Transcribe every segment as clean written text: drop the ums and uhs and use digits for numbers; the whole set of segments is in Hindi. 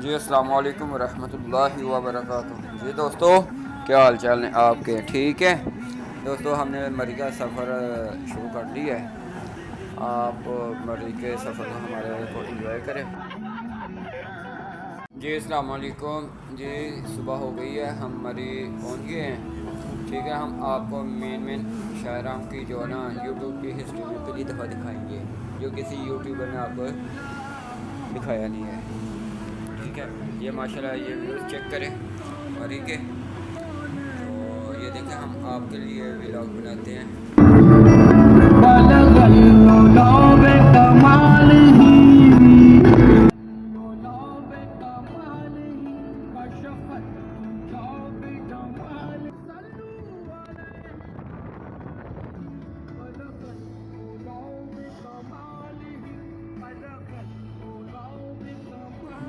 जी अस्सलाम वालेकुम रहमतुल्लाहि व बरकातुहू। जी दोस्तों, क्या हाल चाल है आपके? ठीक है दोस्तों, हमने मरी का सफ़र शुरू कर दिया है। आप मरी के सफ़र को हमारे को एंजॉय करें। जी अस्सलाम वालेकुम। जी सुबह हो गई है, हम मरी पहुंच गए हैं। ठीक है, हम आपको मेन शायराम की जो है ना यूट्यूब की हिस्ट्री में पहली दफ़ा दिखाएंगे, जो किसी यूट्यूबर ने आपको दिखाया नहीं है। ठीक है, ये माशाल्लाह ये व्यूज़ चेक करें मरी के। तो ये देखें, हम आपके लिए व्लॉग बनाते हैं।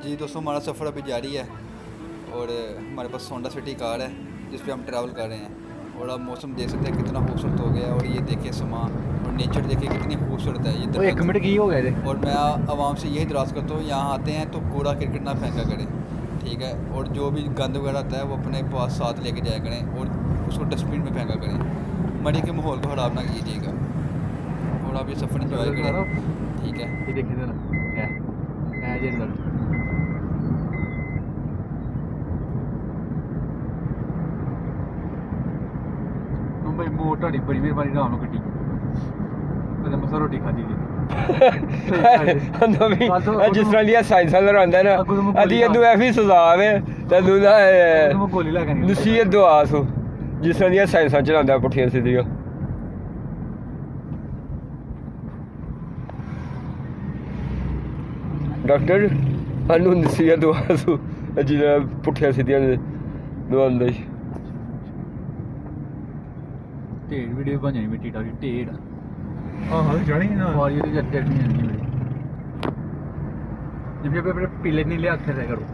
जी दोस्तों, हमारा सफ़र अभी जारी है और हमारे पास होंडा सिटी कार है जिस पे हम ट्रैवल कर रहे हैं। और आप मौसम देख सकते हैं कितना खूबसूरत हो गया है। और ये देखिए समा और नेचर देखिए कितनी खूबसूरत है ये वो एक मिनट की हो गए थे। और मैं आवाम से यही दराज करता हूँ, यहाँ आते हैं तो कूड़ा क्रिकेट ना फेंका करें, ठीक है। और जो भी गंद वगैरह आता है वो अपने पास साथ लेके जाया करें और उसको डस्टबिन में फेंका करें। मरी के माहौल को ख़राब ना कीजिएगा और आप ये सफ़र इंजॉय करें, ठीक है। ये देखे थे ना है जनरल भाई मोट ਤੁਹਾਡੀ ਬੜੀ ਮਿਹਰਬਾਨੀ ਰਾਮ ਨੂੰ ਗੱਡੀ ਮੈਂ ਮਸਾ ਰੋਟੀ ਖਾਦੀ ਜੀ ਨਵੀਂ ਜਿਸ ਤਰ੍ਹਾਂ ਦੀਆਂ ਸਾਇੰਸਾਂ ਲੜਾਉਂਦਾ ਨਾ ਅਦੀ ਇਹਨੂੰ ਐਫੀ ਸਜ਼ਾ ਆਵੇ ਤੈਨੂੰ ਨਾ ਮੈਂ ਗੋਲੀ ਲਾ ਕੇ ਨਹੀਂ ਨਸੀਹਤ ਦੁਆ ਸੋ ਜਿਸ ਤਰ੍ਹਾਂ ਦੀਆਂ ਸਾਇੰਸਾਂ ਚਲਾਉਂਦਾ ਪੁੱਠੀਆਂ ਸਿੱਧੀਆਂ। ਡਾਕਟਰ ਸਾਨੂੰ ਨਸੀਹਤ ਦੁਆ ਸੋ ਜਿਹਨਾਂ ਪੁੱਠੀਆਂ ਸਿੱਧੀਆਂ ਦਵਾਉਂਦਾ ਜੀ। ਢੇੜ ਵੀਡੀਓ ਬਣ ਜਾਣੀ ਮਿੱਟੀ ਟਾਕੀ ਢੇੜ ਹਾਂ ਜਾਣੀ ਨਾ ਵਾਰੀ ਦੀ ਜੱਟ ਨਹੀਂ ਆਣੀ ਮੇਰੀ ਜਿਵੇਂ ਆਪਣੇ ਪੀਲੇ ਨੀਲੇ ਹੱਥ ਤੇ ਕਰੋ।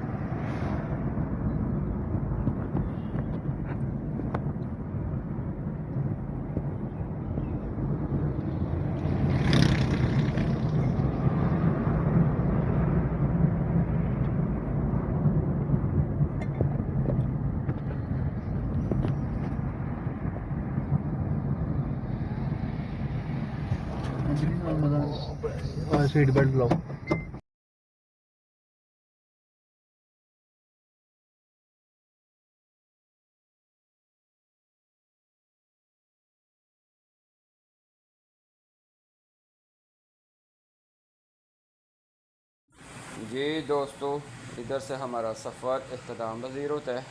सीट बेल्ट लाओ। जी दोस्तों, इधर से हमारा सफ़र इख्तिताम पज़ीर होता है।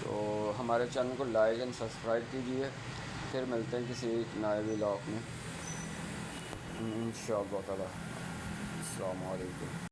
तो हमारे चैनल को लाइक एंड सब्सक्राइब कीजिए। फिर मिलते हैं किसी नए व्लॉग में इंशाअल्लाह ताला। अस्सलाम वालेकुम।